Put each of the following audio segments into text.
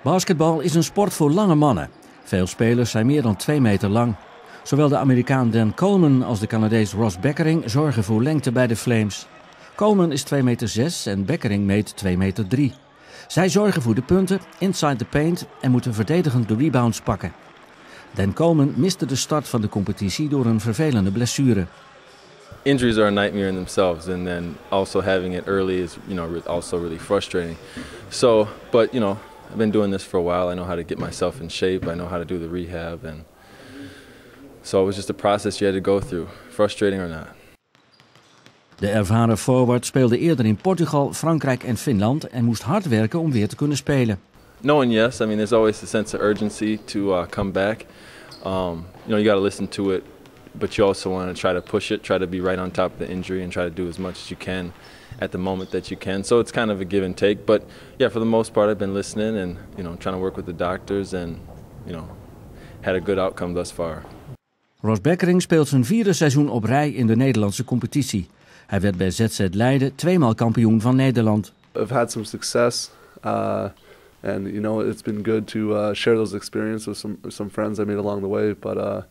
Basketbal is een sport voor lange mannen. Veel spelers zijn meer dan 2 meter lang. Zowel de Amerikaan Dan Coleman als de Canadees Bekkering zorgen voor lengte bij de Flames. Coleman is 2,6 meter en Bekkering meet 2,3 meter. Zij zorgen voor de punten, inside the paint en moeten verdedigend de rebounds pakken. Dan Coleman miste de start van de competitie door een vervelende blessure. Injuries are a nightmare in themselves, and then also having it early is, also really frustrating. So, but I've been doing this for a while. I know how to get myself in shape. I know how to do the rehab, and so it was just a process you had to go through, frustrating or not. De ervaren forward speelde eerder in Portugal, Frankrijk en Finland en moest hard werken om weer te kunnen spelen. No and yes. I mean, there's always a sense of urgency to come back. You got to listen to it, but you also want to try to push it, try to be right on top of the injury, and try to do as much as you can at the moment that you can. So it's kind of a give and take. But yeah, for the most part, I've been listening and trying to work with the doctors, and had a good outcome thus far. Bekkering speelt zijn 4e seizoen op rij in de Nederlandse competitie. Hij werd bij ZZ Leiden 2-maal kampioen van Nederland. I've had some success, and it's been good to share those experiences with some friends I made along the way. But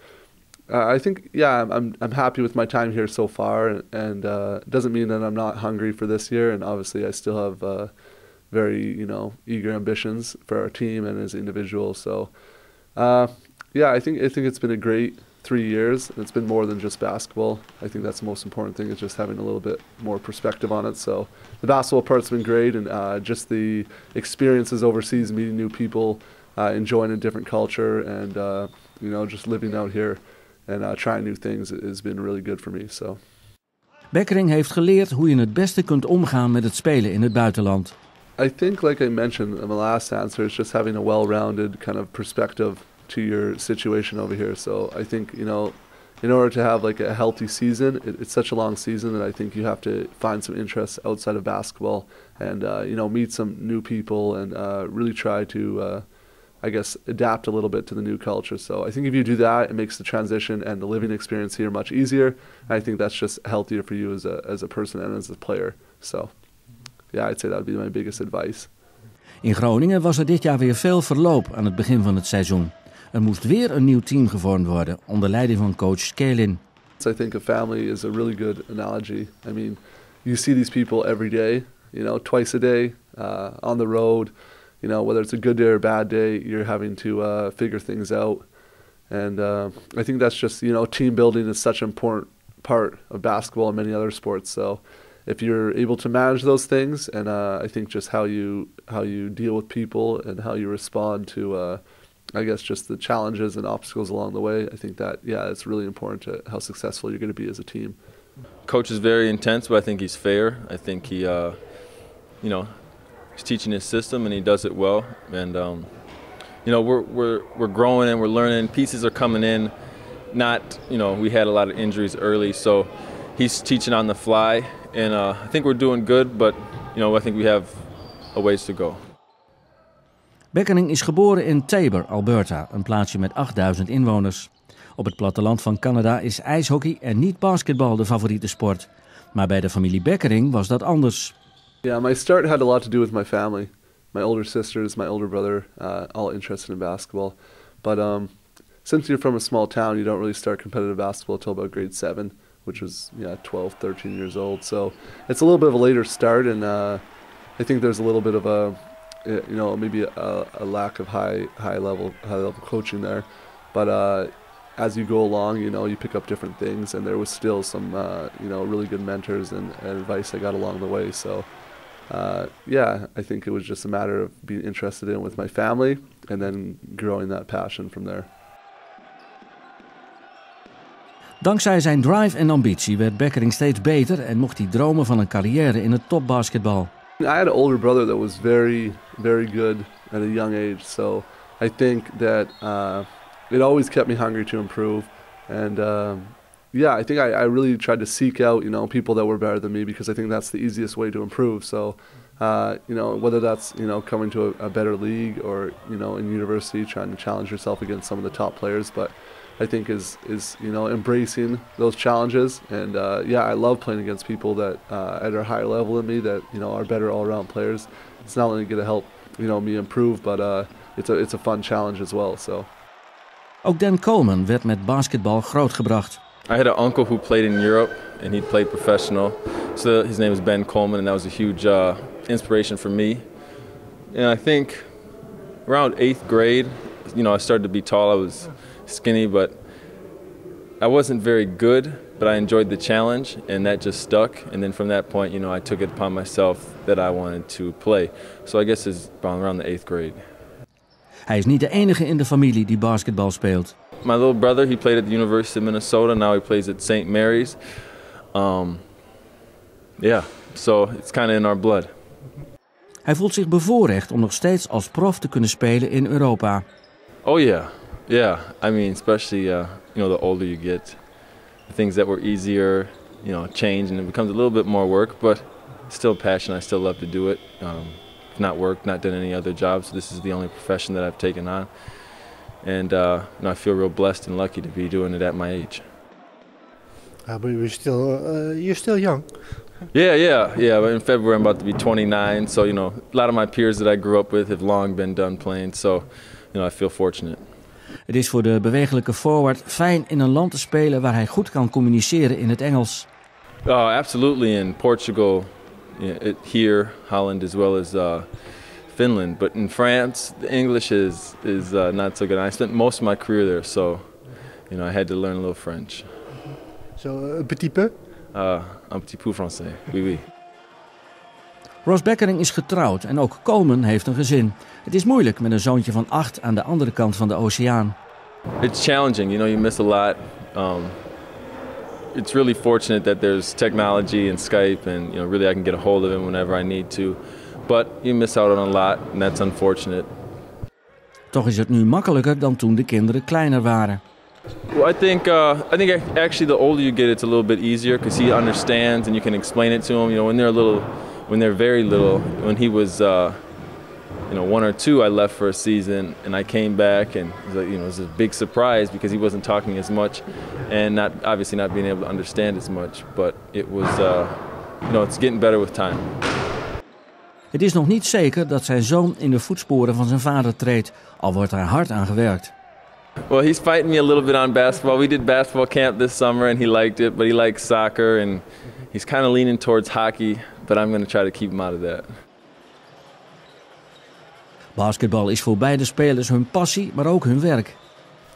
I think I'm happy with my time here so far, and it doesn't mean that I'm not hungry for this year. And obviously, I still have very eager ambitions for our team and as individuals. So I think it's been a great 3 years, and it's been more than just basketball. I think that's the most important thing, is just having a little bit more perspective on it. So the basketball part's been great, and just the experiences overseas, meeting new people, enjoying a different culture, and just living out here and trying new things has been really good for me. So. Bekkering heeft geleerd hoe je het beste kunt omgaan met het spelen in het buitenland. I think, like I mentioned in the last answer, it's just having a well-rounded kind of perspective to your situation over here. So I think, in order to have like a healthy season, it's such a long season that I think you have to find some interests outside of basketball and, meet some new people and really try to, adapt a little bit to the new culture. So I think if you do that, it makes the transition and the living experience here much easier. And I think that's just healthier for you as a person and as a player. So yeah, I'd say that would be my biggest advice. In Groningen was er dit jaar weer veel verloop aan het begin van het seizoen. Er moest weer een nieuw team gevormd worden, onder leiding van coach Coleman. I think a family is a really good analogy. I mean, you see these people every day, twice a day, on the road. Whether it's a good day or a bad day, you're having to figure things out. And I think that's just, team building is such an important part of basketball and many other sports. So if you're able to manage those things, and I think just how you deal with people and how you respond to just the challenges and obstacles along the way, I think that, it's really important to how successful you're going to be as a team. Coach is very intense, but I think he's fair. I think he, he's teaching his system and he does it well. And, we're growing and we're learning. Pieces are coming in. We had a lot of injuries early, so he's teaching on the fly. And I think we're doing good, but, I think we have a ways to go. Bekkering is geboren in Taber, Alberta, een plaatsje met 8000 inwoners. Op het platteland van Canada is ijshockey en niet basketbal de favoriete sport. Maar bij de familie Bekkering was dat anders. Yeah, my start had a lot to do with my family. My older sisters, my older brother, all interested in basketball. But since you're from a small town, you don't really start competitive basketball until about grade 7, which was 12, 13 years old. So it's a little bit of a later start, and I think there's a little bit of maybe a lack of high level coaching there. But as you go along, you pick up different things, and there was still some really good mentors and advice I got along the way. So I think it was just a matter of being interested in with my family and then growing that passion from there. Dankzij zijn drive en ambitie werd Bekkering steeds beter en mocht hij dromen van een carrière in het topbasketbal. I had an older brother that was very, very good at a young age, so I think that it always kept me hungry to improve. And I think I really tried to seek out, people that were better than me, because I think that's the easiest way to improve. So, whether that's, coming to a better league or, in university, trying to challenge yourself against some of the top players, but I think is embracing those challenges. And I love playing against people that at a higher level than me, that are better all-around players. It's not only going to help me improve, but it's a fun challenge as well. So. Ook Dan Coleman werd met basketbal grootgebracht. I had an uncle who played in Europe, and he played professional. So his name was Ben Coleman, and that was a huge inspiration for me. And I think around 8th grade, I started to be tall. I was skinny, but I wasn't very good, but I enjoyed the challenge, and that just stuck. And then from that point, I took it upon myself that I wanted to play. So I guess it's around the 8th grade. Hij is niet de enige in de familie die basketbal speelt. My little brother, he played at the University of Minnesota. Now he plays at St. Mary's. So it's kind of in our blood. Hij voelt zich bevoorrecht om nog steeds als prof te kunnen spelen in Europa. Oh yeah. I mean, especially the older you get, the things that were easier, change, and it becomes a little bit more work. But still passion. I still love to do it. Not worked, not done any other jobs. So this is the only profession that I've taken on, and I feel real blessed and lucky to be doing it at my age. But you're still young. Yeah. But in February, I'm about to be 29. So a lot of my peers that I grew up with have long been done playing. So I feel fortunate. Het is voor de bewegelijke forward fijn in een land te spelen waar hij goed kan communiceren in het Engels. Oh, absolutely. In Portugal. Here, Holland, as well as Finland. But in France, the English is not so good. I spent most of my career there, so I had to learn a little French. So, un petit peu? Un petit peu français, oui. Ross Bekkering is getrouwd en ook Coleman heeft een gezin. Het is moeilijk met een zoontje van 8 aan de andere kant van de oceaan. It's challenging, you miss a lot. It's really fortunate that there's technology and Skype, and really I can get a hold of him whenever I need to. But you miss out on a lot, and that's unfortunate. Toch is het nu makkelijker dan toen de kinderen kleiner waren. Well, I think actually the older you get, it's a little bit easier because he understands and you can explain it to him. When they're very little, when he was 1 or 2, I left for a season and I came back, and it was a big surprise because he wasn't talking as much and obviously not being able to understand as much. But it was, it's getting better with time. Het is nog niet zeker dat zijn zoon in de voetsporen van zijn vader treedt, al wordt er hard aan gewerkt. Well, he's fighting me a little bit on basketball. We did basketball camp this summer and he liked it, but he likes soccer and he's kind of leaning towards hockey, but I'm going to try to keep him out of that. Basketbal is voor beide spelers hun passie, maar ook hun werk.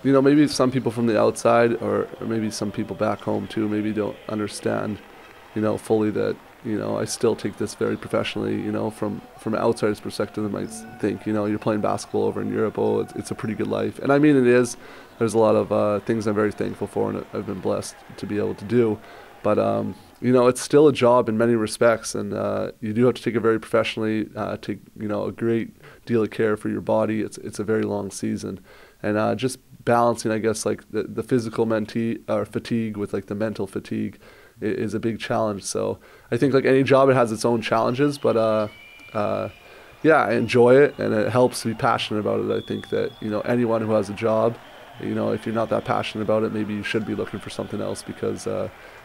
Maybe some people from the outside, or maybe some people back home too, maybe don't understand, fully that, I still take this very professionally. From an outsider's perspective, they might think, you're playing basketball over in Europe. Oh, it's a pretty good life. And I mean, it is. There's a lot of things I'm very thankful for, and I've been blessed to be able to do. But it's still a job in many respects, and you do have to take it very professionally. Take a great deal of care for your body. It's a very long season, and just balancing, I guess, like the physical fatigue with like the mental fatigue is a big challenge. So I think like any job, it has its own challenges, but I enjoy it, and it helps to be passionate about it. I think that anyone who has a job, if you're not that passionate about it, maybe you should be looking for something else, because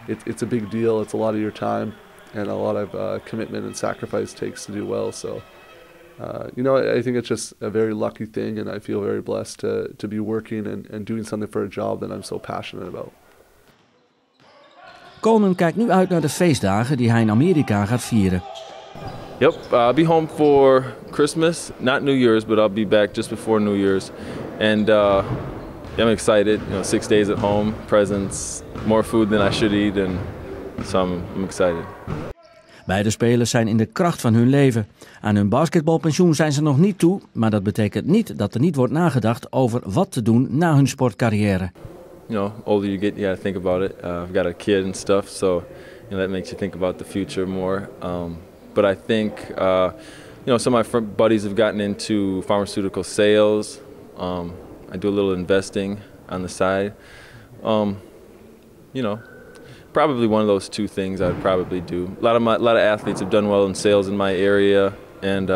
it's a big deal. It's a lot of your time, and a lot of commitment and sacrifice takes to do well. So I think it's just a very lucky thing, and I feel very blessed to be working and doing something for a job that I'm so passionate about. Coleman kijkt nu uit naar de feestdagen die hij in Amerika gaat vieren. Yep, I'll be home for Christmas, not New Year's, but I'll be back just before New Year's. And I'm excited, 6 days at home, presents, more food than I should eat, and so I'm excited. Beide spelers zijn in de kracht van hun leven. Aan hun basketbalpensioen zijn ze nog niet toe, maar dat betekent niet dat er niet wordt nagedacht over wat te doen na hun sportcarrière. Older you get, you gotta think about it. I've got a kid and stuff, so that makes you think about the future more. But I think, some of my buddies have gotten into pharmaceutical sales. I do a little investing on the side. Probably one of those two things I would probably do. A lot of athletes have done well in sales in my area, and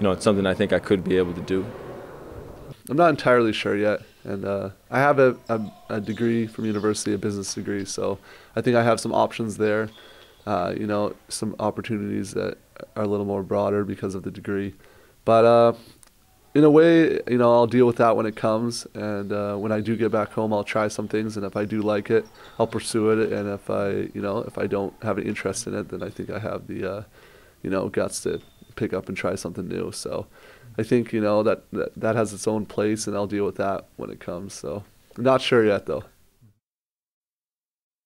it's something I think I could be able to do. I'm not entirely sure yet, and I have a degree from university, a business degree, so I think I have some options there. Some opportunities that are a little more broader because of the degree. But in a way, I'll deal with that when it comes, and when I do get back home, I'll try some things, and if I do like it, I'll pursue it, and if I don't have an interest in it, then I think I have the guts to pick up and try something new. So I think that has its own place, and I'll deal with that when it comes. So I'm not sure yet though.